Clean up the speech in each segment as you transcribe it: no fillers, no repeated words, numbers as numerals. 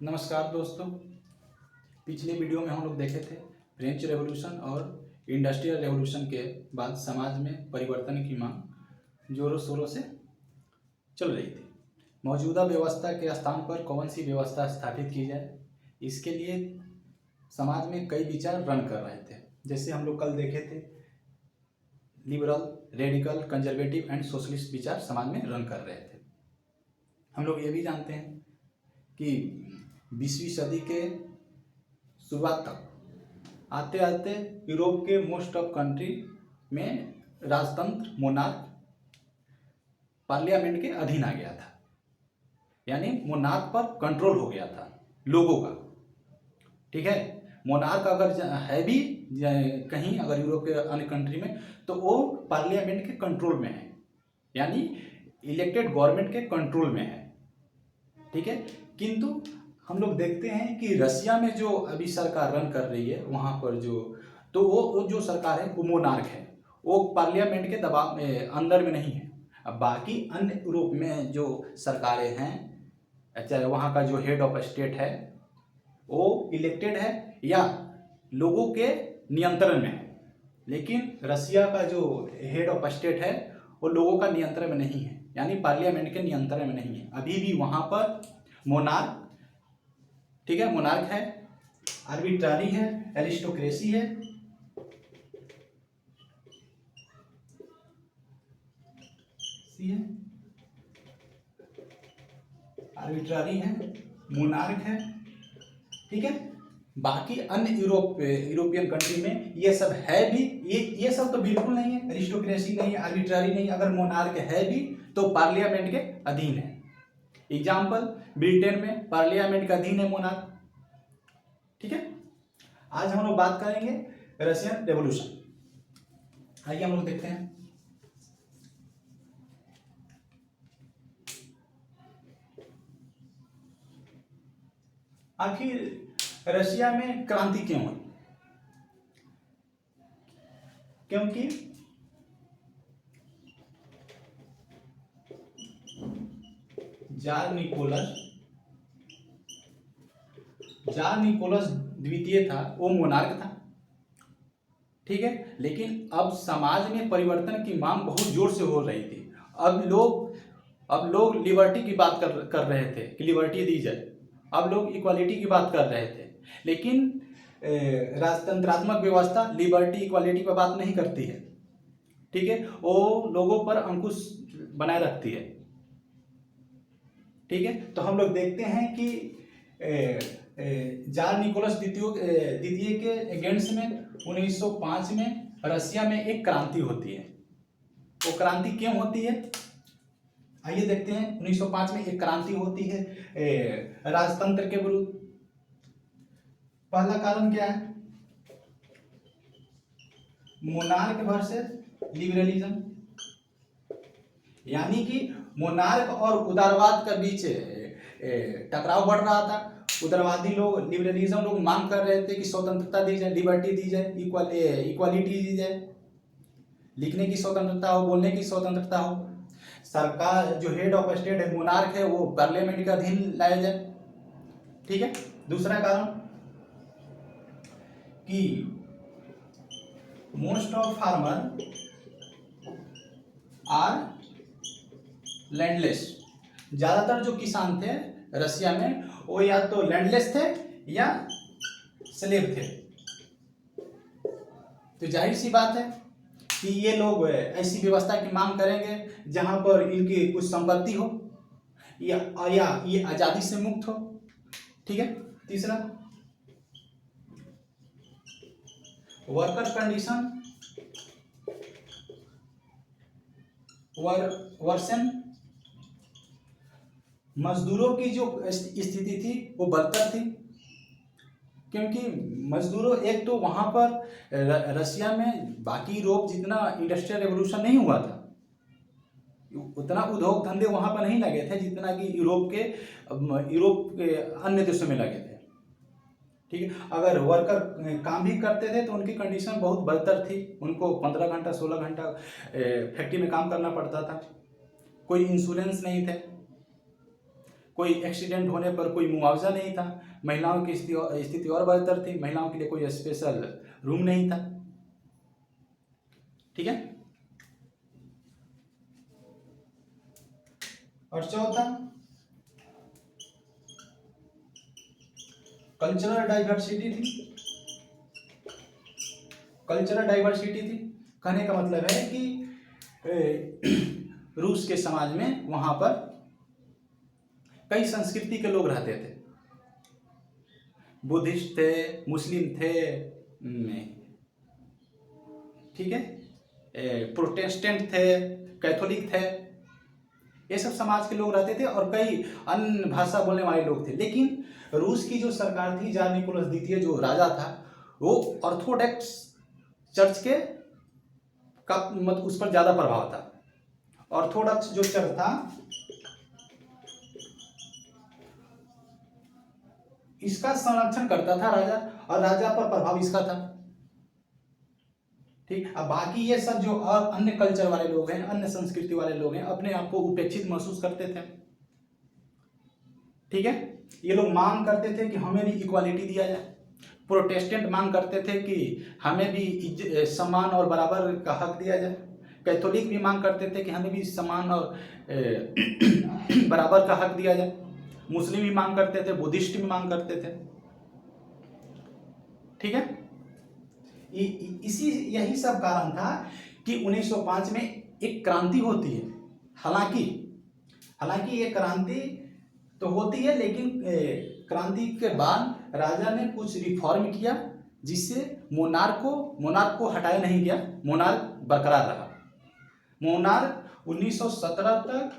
नमस्कार दोस्तों। पिछले वीडियो में हम लोग देखे थे फ्रेंच रेवोल्यूशन और इंडस्ट्रियल रेवोल्यूशन के बाद समाज में परिवर्तन की मांग जोरों शोरों से चल रही थी। मौजूदा व्यवस्था के स्थान पर कौन सी व्यवस्था स्थापित की जाए, इसके लिए समाज में कई विचार रन कर रहे थे। जैसे हम लोग कल देखे थे, liberal, radical, conservative and socialist विचार समाज में रन कर रहे थे। हम लोग ये भी जानते हैं कि 20वीं सदी के शुरुआत तक आते आते यूरोप के मोस्ट ऑफ कंट्री में राजतंत्र, मोनार्क, पार्लियामेंट के अधीन आ गया था। यानी मोनार्क पर कंट्रोल हो गया था लोगों का। ठीक है, मोनार्क अगर है भी कहीं, अगर यूरोप के अन्य कंट्री में, तो वो पार्लियामेंट के कंट्रोल में है, यानी इलेक्टेड गवर्नमेंट के कंट्रोल में है। ठीक है, किंतु हम लोग देखते हैं कि रसिया में जो अभी सरकार रन कर रही है, वहाँ पर वो जो सरकार है वो मोनार्क है, वो पार्लियामेंट के दबाव में अंदर में नहीं है। अब बाकी अन्य यूरोप में जो सरकारें हैं, चाहे वहाँ का जो हेड ऑफ स्टेट है वो इलेक्टेड है या लोगों के नियंत्रण में है, लेकिन रसिया का जो हेड ऑफ स्टेट है वो लोगों का नियंत्रण में नहीं है, यानी पार्लियामेंट के नियंत्रण में नहीं है। अभी भी वहाँ पर मोनार्क, ठीक है, मोनार्क है, आर्बिट्रारी है, एरिस्टोक्रेसी है, आर्बिट्रारी है, मोनार्क है। ठीक है, बाकी अन्य यूरोपियन कंट्री में ये सब है भी, ये सब तो बिल्कुल नहीं है, एरिस्टोक्रेसी नहीं है, आर्बिट्रारी नहीं। अगर मोनार्क है भी तो पार्लियामेंट के अधीन है। एग्जाम्पल, ब्रिटेन में पार्लियामेंट का अधीन है मोनार्क। ठीक है, आज हम लोग बात करेंगे रशियन रेवोल्यूशन। आइए हम लोग देखते हैं। आखिर रशिया में क्रांति क्यों हुई? क्योंकि जार निकोलस द्वितीय था, वो मोनार्क था। ठीक है, लेकिन अब समाज में परिवर्तन की मांग बहुत जोर से हो रही थी। अब लोग लिबर्टी की बात कर रहे थे कि लिबर्टी दी जाए। अब लोग इक्वालिटी की बात कर रहे थे, लेकिन राजतंत्रात्मक व्यवस्था लिबर्टी, इक्वालिटी पर बात नहीं करती है। ठीक है, वो लोगों पर अंकुश बनाए रखती है। ठीक है, तो हम लोग देखते हैं कि जार निकोलस द्वितीय के अगेंस्ट में 1905 में रसिया में एक क्रांति होती है। वो क्रांति क्यों होती है, आइए देखते हैं। 1905 में एक क्रांति होती है राजतंत्र के विरुद्ध। पहला कारण क्या है? मोनार्क वर्सेस लिबरलिज्म, यानी कि मोनार्क और उदारवाद के बीच टकराव बढ़ रहा था। उदारवादी लोग, लिबरलिज्म लोग मांग कर रहे थे कि स्वतंत्रता दी जाए, लिबर्टी दी जाए, इक्वालिटी दी जाए, लिखने की स्वतंत्रता हो, बोलने की स्वतंत्रता हो। सरकार जो हेड ऑफ स्टेट है, मोनार्क है, वो पार्लियामेंट का अधीन लाया जाए। ठीक है, दूसरा कारण कि most of farmer are landless. ज्यादातर जो किसान थे रसिया में, वो या तो लैंडलेस थे या स्लेव थे। तो जाहिर सी बात है कि ये लोग ऐसी व्यवस्था की मांग करेंगे जहां पर इनकी कुछ संपत्ति हो या ये आजादी से मुक्त हो। ठीक है, तीसरा वर्कर कंडीशन वर्सन। मजदूरों की जो स्थिति थी वो बदतर थी, क्योंकि मजदूरों, एक तो वहां पर रसिया में बाकी यूरोप जितना इंडस्ट्रियल रेवोल्यूशन नहीं हुआ था, उतना उद्योग धंधे वहां पर नहीं लगे थे जितना कि यूरोप के अन्य देशों में लगे थे। ठीक है, अगर वर्कर काम भी करते थे तो उनकी कंडीशन बहुत बदतर थी। उनको 15 घंटा 16 घंटा फैक्ट्री में काम करना पड़ता था, कोई इंश्योरेंस नहीं थे। कोई एक्सीडेंट होने पर कोई मुआवजा नहीं था, महिलाओं की स्थिति और बदतर थी, महिलाओं के लिए कोई स्पेशल रूम नहीं था। ठीक है। और चौथा, कल्चरल डाइवर्सिटी थी। कल्चरल डाइवर्सिटी थी कहने का मतलब है कि रूस के समाज में वहां पर कई संस्कृति के लोग रहते थे। बुद्धिस्ट थे, मुस्लिम थे, ठीक है, प्रोटेस्टेंट थे, कैथोलिक थे, ये सब समाज के लोग रहते थे और कई अन्य भाषा बोलने वाले लोग थे। लेकिन रूस की जो सरकार थी, जार निकोलस द्वितीय जो राजा था, वो ऑर्थोडॉक्स चर्च के का मतलब उस पर ज्यादा प्रभाव था। ऑर्थोडॉक्स जो चर्च था इसका संरक्षण करता था राजा, और राजा पर प्रभाव इसका था। ठीक। अब बाकी ये सब जो अन्य कल्चर वाले लोग हैं, अन्य संस्कृति वाले लोग हैं, अपने आप को उपेक्षित महसूस करते थे। ठीक है। ये लोग मांग करते थे कि हमें भी इक्वालिटी दिया जाए। प्रोटेस्टेंट मांग करते थे कि हमें भी सम्मान और बराबर का हक दिया जाए। कैथोलिक भी मांग करते थे कि हमें भी सम्मान और बराबर का हक दिया जाए। मुस्लिम भी मांग करते थे, बुद्धिस्ट भी मांग करते थे। ठीक है। इसी यही सब कारण था कि 1905 में एक क्रांति होती है। हालांकि ये क्रांति तो होती है, लेकिन क्रांति के बाद राजा ने कुछ रिफॉर्म किया जिससे मोनार्क को हटाया नहीं गया, मोनार्क बरकरार रहा। मोनार्क 1917 तक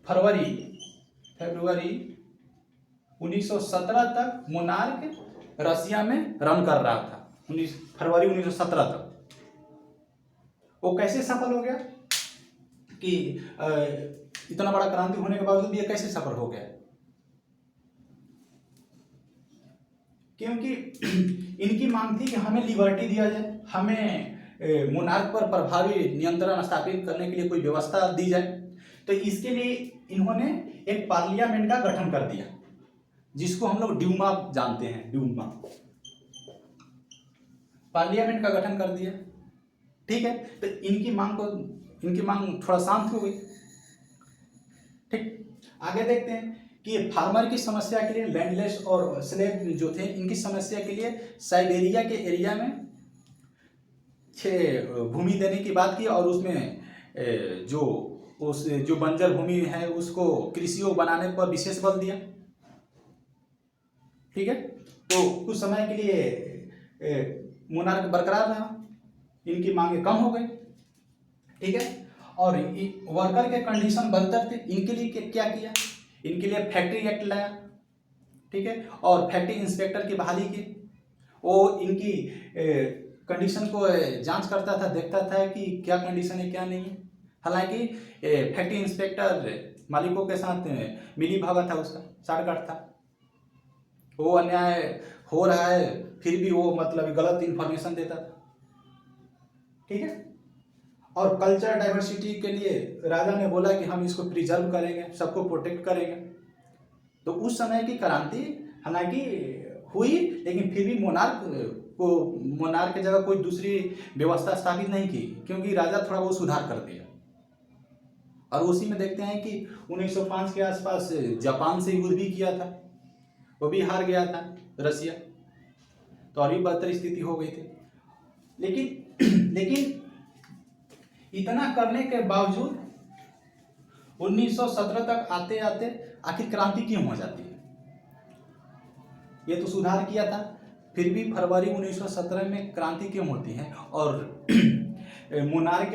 फरवरी 1917 तक मोनार्क रसिया में रन कर रहा था। फरवरी 1917 तक। वो कैसे सफल हो गया कि इतना बड़ा क्रांति होने के बावजूद भी ये कैसे सफल हो गया? क्योंकि इनकी मांग थी कि हमें लिबर्टी दिया जाए, हमें मोनार्क पर प्रभावी नियंत्रण स्थापित करने के लिए कोई व्यवस्था दी जाए। तो इसके लिए इन्होंने एक पार्लियामेंट का गठन कर दिया, जिसको हम लोग ड्यूमा जानते हैं। ड्यूमा पार्लियामेंट का गठन कर दिया। ठीक है। तो इनकी मांग थोड़ा शांत हो गई। ठीक। आगे देखते हैं कि फार्मर की समस्या के लिए, लैंडलेस और स्लेव जो थे, इनकी समस्या के लिए साइबेरिया के एरिया में 6 भूमि देने की बात की, और उसमें जो बंजर भूमि है उसको कृषि योग्य बनाने पर विशेष बल दिया। ठीक है। तो कुछ समय के लिए मोनार्क बरकरार रहा, इनकी मांगे कम हो गई। ठीक है। और वर्कर के कंडीशन बदतर थे। इनके लिए क्या किया? इनके लिए फैक्ट्री एक्ट लाया। ठीक है। और फैक्ट्री इंस्पेक्टर की बहाली की। वो इनकी कंडीशन को जांच करता था, देखता था कि क्या कंडीशन है क्या नहीं है। हालांकि फैक्ट्री इंस्पेक्टर मालिकों के साथ मिली भगत था, उसका साठगांठ था। वो अन्याय हो रहा है फिर भी वो मतलब गलत इंफॉर्मेशन देता था। ठीक है। और कल्चर डाइवर्सिटी के लिए राजा ने बोला कि हम इसको प्रिजर्व करेंगे, सबको प्रोटेक्ट करेंगे। तो उस समय की क्रांति हालांकि हुई, लेकिन फिर भी मोनार्क की जगह कोई दूसरी व्यवस्था स्थापित नहीं की, क्योंकि राजा थोड़ा बहुत सुधार कर दिया। और उसी में देखते हैं कि 1905 के आसपास जापान से युद्ध भी किया था, वो भी हार गया था रसिया, तो और भी बदतर स्थिति हो गई थी। लेकिन इतना करने के बावजूद 1917 तक आते आते आखिर क्रांति क्यों हो जाती है? ये तो सुधार किया था, फिर भी फरवरी 1917 में क्रांति क्यों होती है? और मोनार्क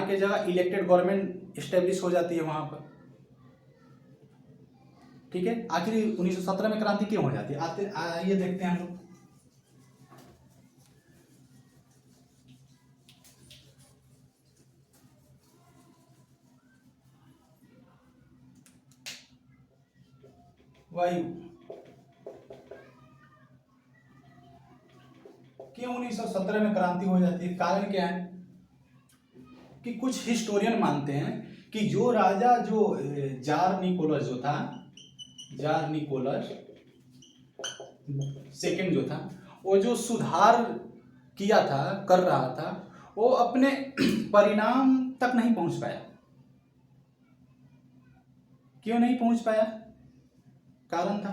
के जगह इलेक्टेड गवर्नमेंट एस्टेब्लिश हो जाती है वहां पर। ठीक है। आखिर 1917 में क्रांति क्यों हो जाती है? आइए देखते हैं हम लोग। वायु क्यों 1917 में क्रांति हो जाती है? कारण क्या है कि कुछ हिस्टोरियन मानते हैं कि जो राजा जो जार निकोलस जो था, जार निकोलस सेकंड जो था, वो जो सुधार किया था, कर रहा था, वो अपने परिणाम तक नहीं पहुंच पाया। क्यों नहीं पहुंच पाया? कारण था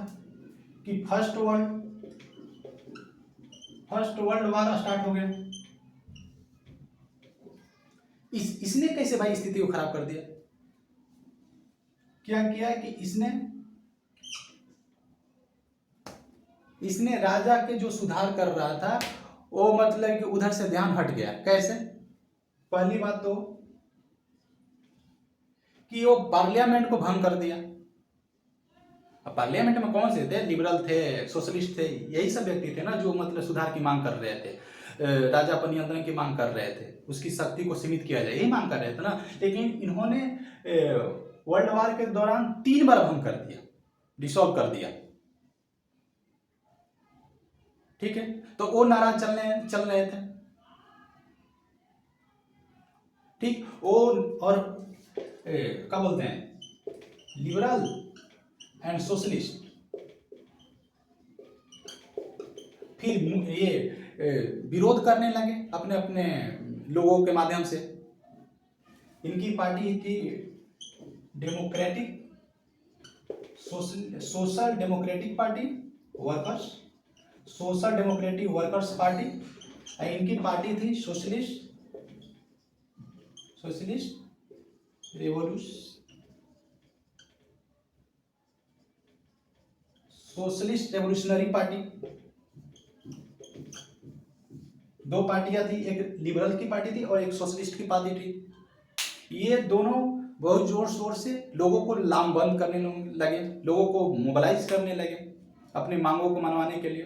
कि फर्स्ट वर्ल्ड वार स्टार्ट हो गया। इसने कैसे भाई स्थिति को खराब कर दिया? क्या किया कि इसने राजा के जो सुधार कर रहा था वो मतलब कि उधर से ध्यान हट गया। कैसे? पहली बात तो कि वो पार्लियामेंट को भंग कर दिया। अब पार्लियामेंट में कौन से थे? लिबरल थे, सोशलिस्ट थे, यही सब व्यक्ति थे ना जो मतलब सुधार की मांग कर रहे थे, राजा पर नियंत्रण की मांग कर रहे थे, उसकी शक्ति को सीमित किया जाए, यही मांग कर रहे थे ना। लेकिन इन्होंने वर्ल्ड वार के दौरान 3 बार भंग कर दिया, डिसॉल्व कर दिया। ठीक है, तो वो नाराज चल रहे थे। ठीक, वो और क्या बोलते हैं, लिबरल एंड सोशलिस्ट फिर ये विरोध करने लगे अपने अपने लोगों के माध्यम से। इनकी पार्टी थी democratic social democratic party workers, social democratic workers party, और इनकी पार्टी थी सोशलिस्ट रेवोल्यूशनरी पार्टी। 2 पार्टियां थी, एक लिबरल की पार्टी थी और एक सोशलिस्ट की पार्टी थी। ये दोनों बहुत जोर शोर से लोगों को लामबंद करने लगे, लोगों को मोबिलाइज करने लगे अपनी मांगों को मनवाने के लिए।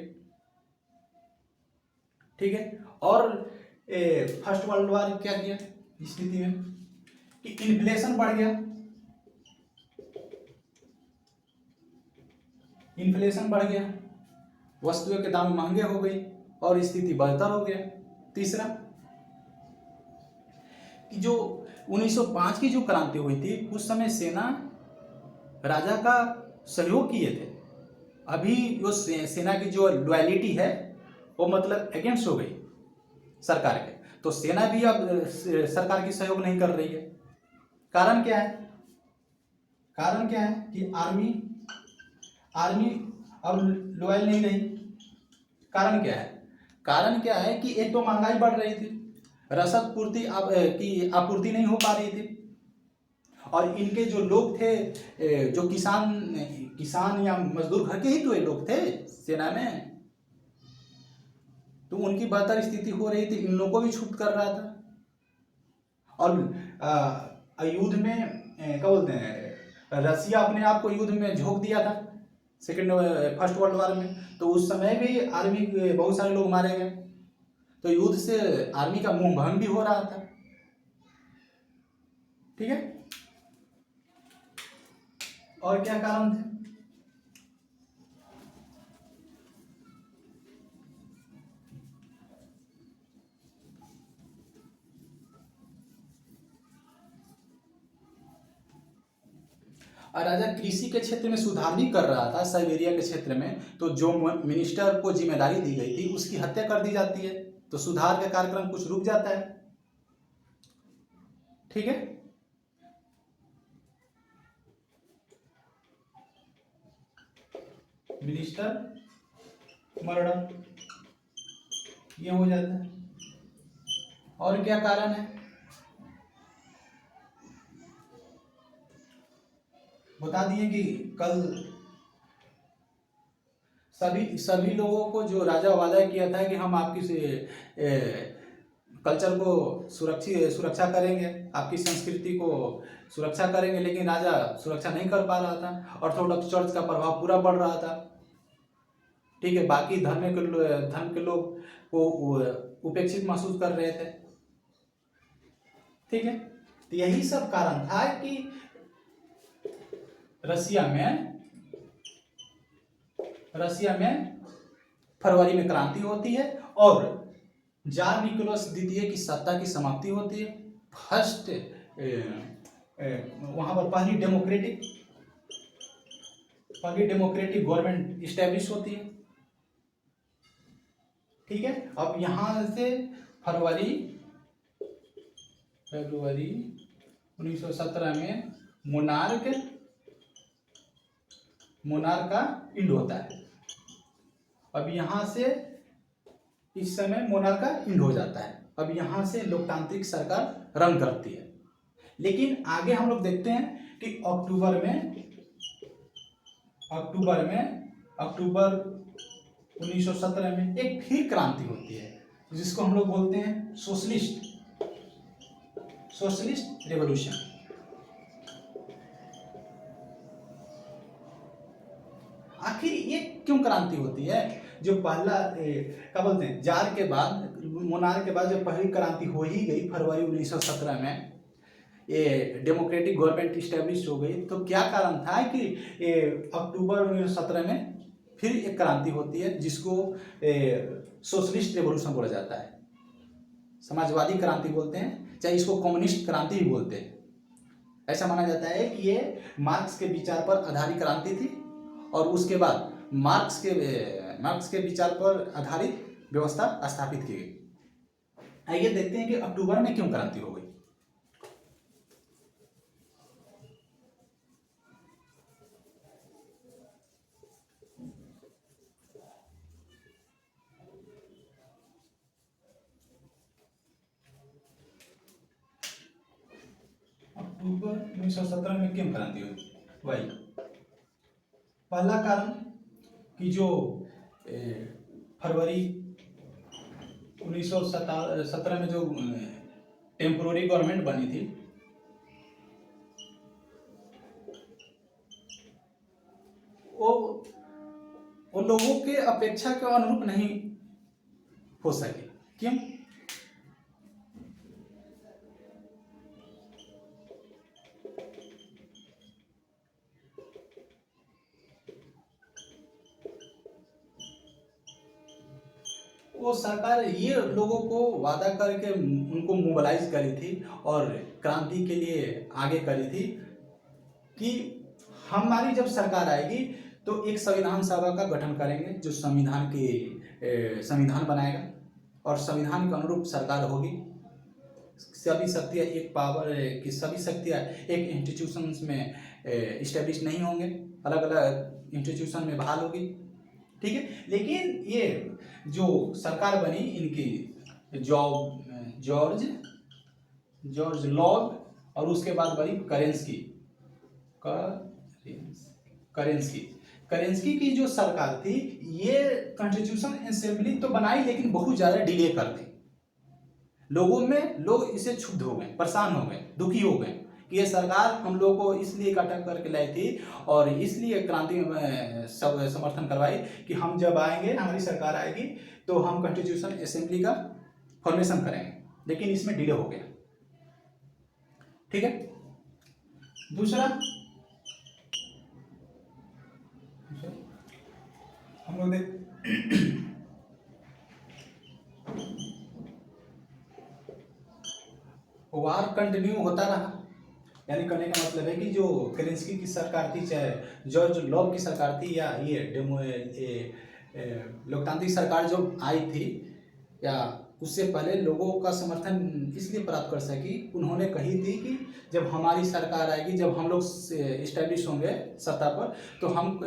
ठीक है, और फर्स्ट वर्ल्ड वार क्या किया इस स्थिति में कि इन्फ्लेशन बढ़ गया, वस्तुओं के दाम महंगे हो गई और स्थिति बदतर हो गया। तीसरा कि जो 1905 की जो क्रांति हुई थी उस समय सेना राजा का सहयोग किए थे। अभी जो सेना की जो लॉयलिटी है वो मतलब अगेंस्ट हो गई सरकार के, तो सेना भी अब सरकार की सहयोग नहीं कर रही है। कारण क्या है? कि आर्मी अब लॉयल नहीं रही। कारण क्या है कि एक तो महंगाई बढ़ रही थी, रसद पूर्ति की आपूर्ति नहीं हो पा रही थी, और इनके जो लोग थे जो किसान या मजदूर घर के ही तो ये लोग थे सेना में, तो उनकी बेहतर स्थिति हो रही थी, इन लोगों को भी छूट कर रहा था। और युद्ध में क्या बोलते हैं, रसिया अपने आप को युद्ध में झोंक दिया था फर्स्ट वर्ल्ड वार में, तो उस समय भी आर्मी के बहुत सारे लोग मारे गए, तो युद्ध से आर्मी का मुंह भंग भी हो रहा था। ठीक है, और क्या कारण थे? और राजा कृषि के क्षेत्र में सुधार भी कर रहा था साइबेरिया के क्षेत्र में, तो जो मिनिस्टर को जिम्मेदारी दी गई थी उसकी हत्या कर दी जाती है, तो सुधार का कार्यक्रम कुछ रुक जाता है। ठीक है, मिनिस्टर मर्डर ये हो जाता है। और क्या कारण है बता दिए कि कल सभी लोगों को जो राजा वादा किया था कि हम आपकी कल्चर को सुरक्षा करेंगे, आपकी संस्कृति को सुरक्षा करेंगे, लेकिन राजा सुरक्षा नहीं कर पा रहा था, ऑर्थोडॉक्स चर्च का प्रभाव पूरा बढ़ रहा था। ठीक है, बाकी धर्म के लोग को उपेक्षित महसूस कर रहे थे। ठीक है, तो यही सब कारण था कि रसिया में फरवरी में क्रांति होती है और जार निकोलस द्वितीय की सत्ता की समाप्ति होती है। फर्स्ट वहाँ पर पहली डेमोक्रेटिक गवर्नमेंट इस्टेब्लिश होती है। ठीक है, अब यहाँ से फरवरी 1917 में मोनार्क का इंड होता है। अब यहाँ से इस समय मोनार्क का इंड हो जाता है। अब यहाँ से लोकतांत्रिक सरकार रन करती है। लेकिन आगे हम लोग देखते हैं कि अक्टूबर 1917 में एक फिर क्रांति होती है, जिसको हम लोग बोलते हैं सोशलिस्ट रेवोल्यूशन। आखिर ये क्यों क्रांति होती है? जो पहला क्या बोलते हैं, जार के बाद, मोनार्क के बाद जब पहली क्रांति हो ही गई फरवरी 1917 में, ये डेमोक्रेटिक गवर्नमेंट इस्टेब्लिश हो गई, तो क्या कारण था कि अक्टूबर 1917 में फिर एक क्रांति होती है, जिसको सोशलिस्ट रेवोल्यूशन बोला जाता है, समाजवादी क्रांति बोलते हैं, चाहे इसको कम्युनिस्ट क्रांति भी बोलते हैं। ऐसा माना जाता है कि ये मार्क्स के विचार पर आधारित क्रांति थी, और उसके बाद मार्क्स के विचार पर आधारित व्यवस्था स्थापित की गई। आइए देखते हैं कि अक्टूबर में क्यों क्रांति हो गई। अक्टूबर 1917 में क्यों क्रांति हुई? वही पहला कारण कि जो फरवरी 1917 में जो टेम्पोररी गवर्नमेंट बनी थी, वो लोगों के अपेक्षा के अनुरूप नहीं हो सके। क्यों? वो सरकार ये लोगों को वादा करके उनको मोबिलाइज करी थी और क्रांति के लिए आगे करी थी कि हमारी जब सरकार आएगी तो एक संविधान सभा का गठन करेंगे, जो संविधान बनाएगा, और संविधान के अनुरूप सरकार होगी। सभी शक्तियाँ एक इंस्टीट्यूशंस में इस्टेब्लिश नहीं होंगे, अलग अलग इंस्टीट्यूशन में बहाल होगी। ठीक है, लेकिन ये जो सरकार बनी, इनकी जॉर्ज लॉग, और उसके बाद बनी करेंस्की की जो सरकार थी, ये कॉन्स्टिट्यूशन असेंबली तो बनाई, लेकिन बहुत ज़्यादा डिले कर दी। लोग इससे क्षुब्ध हो गए, परेशान हो गए, दुखी हो गए कि ये सरकार हम लोग को इसलिए इकट्ठा करके लाई थी और इसलिए क्रांति में सब समर्थन करवाई कि हम जब आएंगे, हमारी सरकार आएगी, तो हम कॉन्स्टिट्यूशन असेंबली का फॉर्मेशन करेंगे, लेकिन इसमें डिले हो गया। ठीक है, दूसरा हम लोग वार कंटिन्यू होता रहा। यानी कहने का मतलब है कि जो केरेंस्की की सरकार थी, चाहे जॉर्ज लॉग की सरकार थी, या ये लोकतांत्रिक सरकार जो आई थी, या उससे पहले लोगों का समर्थन इसलिए प्राप्त कर सकी, उन्होंने कही थी कि जब हमारी सरकार आएगी, जब हम लोग इस्टेब्लिश होंगे सत्ता पर, तो हम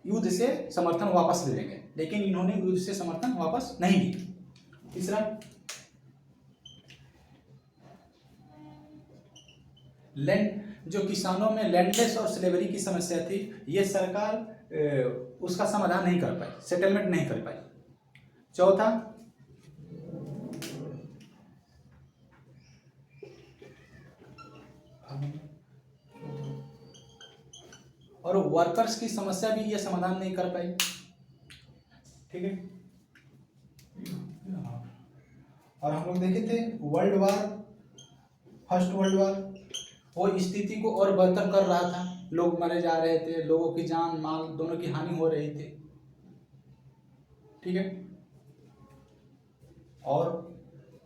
युद्ध से समर्थन वापस ले लेंगे। लेकिन इन्होंने युद्ध से समर्थन वापस नहीं लिया। तीसरा, लैंड, जो किसानों में लैंडलेस और स्लेवरी की समस्या थी, ये सरकार उसका समाधान नहीं कर पाई, सेटलमेंट नहीं कर पाई। चौथा, और वर्कर्स की समस्या भी ये समाधान नहीं कर पाई। ठीक है, और हम लोग देखे थे फर्स्ट वर्ल्ड वार, वो स्थिति को और बेहतर कर रहा था। लोग मरे जा रहे थे, लोगों की जान माल दोनों की हानि हो रही थी। ठीक है, और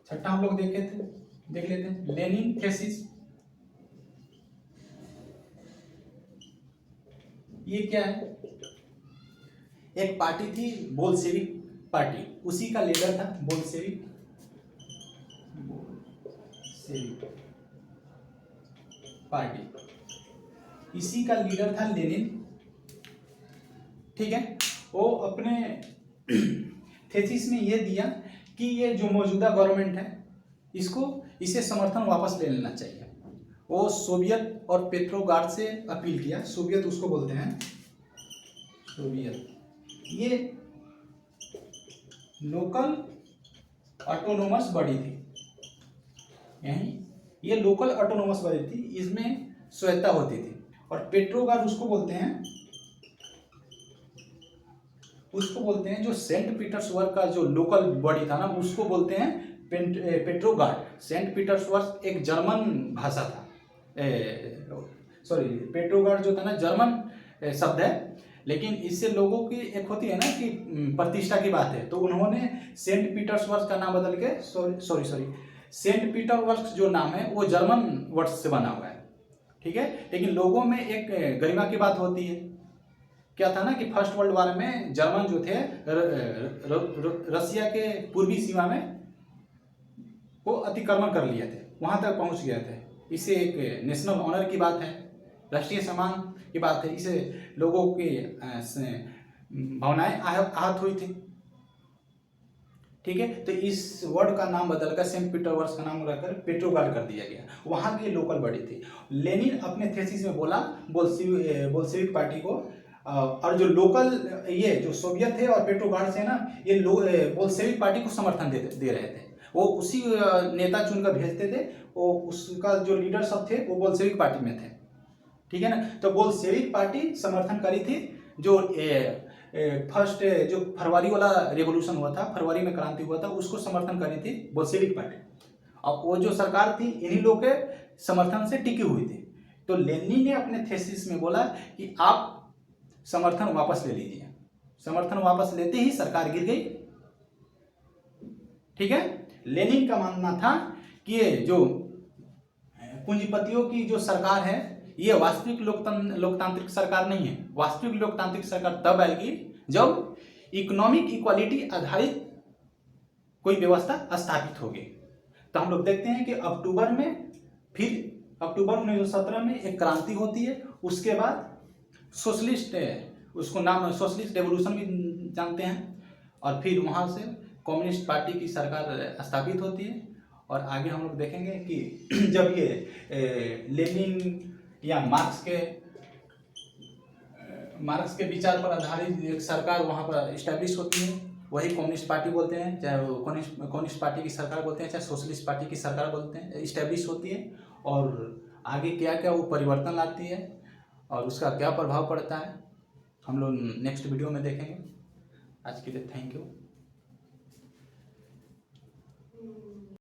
छठा हम लोग देख लेते हैं, लेनिन थीसिस। ये क्या है, एक पार्टी थी बोल्शेविक पार्टी, उसी का लीडर था बोल्शेविक पार्टी, इसी का लीडर था लेनिन। ठीक है, वो अपने थेसिस में ये दिया कि ये जो मौजूदा गवर्नमेंट है इसे समर्थन वापस ले लेना चाहिए। वो सोवियत और पेट्रोगार्ड से अपील किया। सोवियत उसको बोलते हैं, सोवियत ये लोकल ऑटोनोमस बॉडी थी, यही ये लोकल ऑटोनोमस बॉडी थी, इसमें स्वायत्ता होती थी। और पेट्रोगार्ड उसको बोलते हैं जो सेंट पीटर्सबर्ग का जो लोकल बॉडी था ना, उसको बोलते हैं पेट्रोगार्ड। सेंट पीटर्सबर्ग एक जर्मन भाषा था, सॉरी पेट्रोगार्ड जो था ना जर्मन शब्द है, लेकिन इससे लोगों की एक होती है ना कि प्रतिष्ठा की बात है, तो उन्होंने सेंट पीटर्सबर्ग का नाम बदल के सॉरी सेंट पीटर्सबर्ग जो नाम है वो जर्मन वर्ड से बना हुआ है। ठीक है, लेकिन लोगों में एक गरिमा की बात होती है। क्या था ना कि फर्स्ट वर्ल्ड वॉर में जर्मन जो थे रसिया के पूर्वी सीमा में वो अतिक्रमण कर लिए थे, वहां तक पहुंच गए थे। इसे एक नेशनल ऑनर की बात है, राष्ट्रीय सम्मान की बात है। इसे लोगों की भावनाएं आहत हुई थी। ठीक है, तो इस वर्ड का नाम बदलकर सेंट पीटर्सबर्ग का नाम रखकर पेट्रोगार्ड कर दिया गया। वहां की लोकल बॉडी थी। लेनिन अपने थेसिस में बोला बोल्शेविक पार्टी को, और जो लोकल ये जो सोवियत थे और पेट्रोगार्ड से ना, ये लोग बोल्शेविक पार्टी को समर्थन दे रहे थे। वो उसी नेता चुनकर भेजते थे, वो उसका जो लीडर सब थे वो बोल्शेविक पार्टी में थे। ठीक है ना, तो बोल्शेविक पार्टी समर्थन करी थी जो फर्स्ट जो फरवरी वाला रेवोल्यूशन हुआ था, फरवरी में क्रांति हुआ था, उसको समर्थन करी थी बोल्शेविक पार्टी। अब वो जो सरकार थी इन्हीं लोग के समर्थन से टिकी हुई थी। तो लेनिन ने अपने थेसिस में बोला कि आप समर्थन वापस ले लीजिए। समर्थन वापस लेते ही सरकार गिर गई। ठीक है, लेनिन का मानना था कि ये जो पूंजीपतियों की जो सरकार है ये वास्तविक लोकतांत्रिक सरकार नहीं है। वास्तविक लोकतांत्रिक सरकार तब आएगी जब इकोनॉमिक इक्वालिटी आधारित कोई व्यवस्था स्थापित होगी। तो हम लोग देखते हैं कि अक्टूबर 1917 में एक क्रांति होती है। उसके बाद सोशलिस्ट, उसको नाम सोशलिस्ट रेवोल्यूशन भी जानते हैं, और फिर वहाँ से कम्युनिस्ट पार्टी की सरकार स्थापित होती है। और आगे हम लोग देखेंगे कि जब ये लेनिन या मार्क्स के विचार पर आधारित एक सरकार वहाँ पर इस्टेब्लिश होती है, वही कम्युनिस्ट पार्टी बोलते हैं, चाहे वो कम्युनिस्ट पार्टी की सरकार बोलते हैं, चाहे सोशलिस्ट पार्टी की सरकार बोलते हैं, इस्टेब्लिश होती है। और आगे क्या क्या वो परिवर्तन लाती है और उसका क्या प्रभाव पड़ता है हम लोग नेक्स्ट वीडियो में देखेंगे। आज के लिए थैंक यू।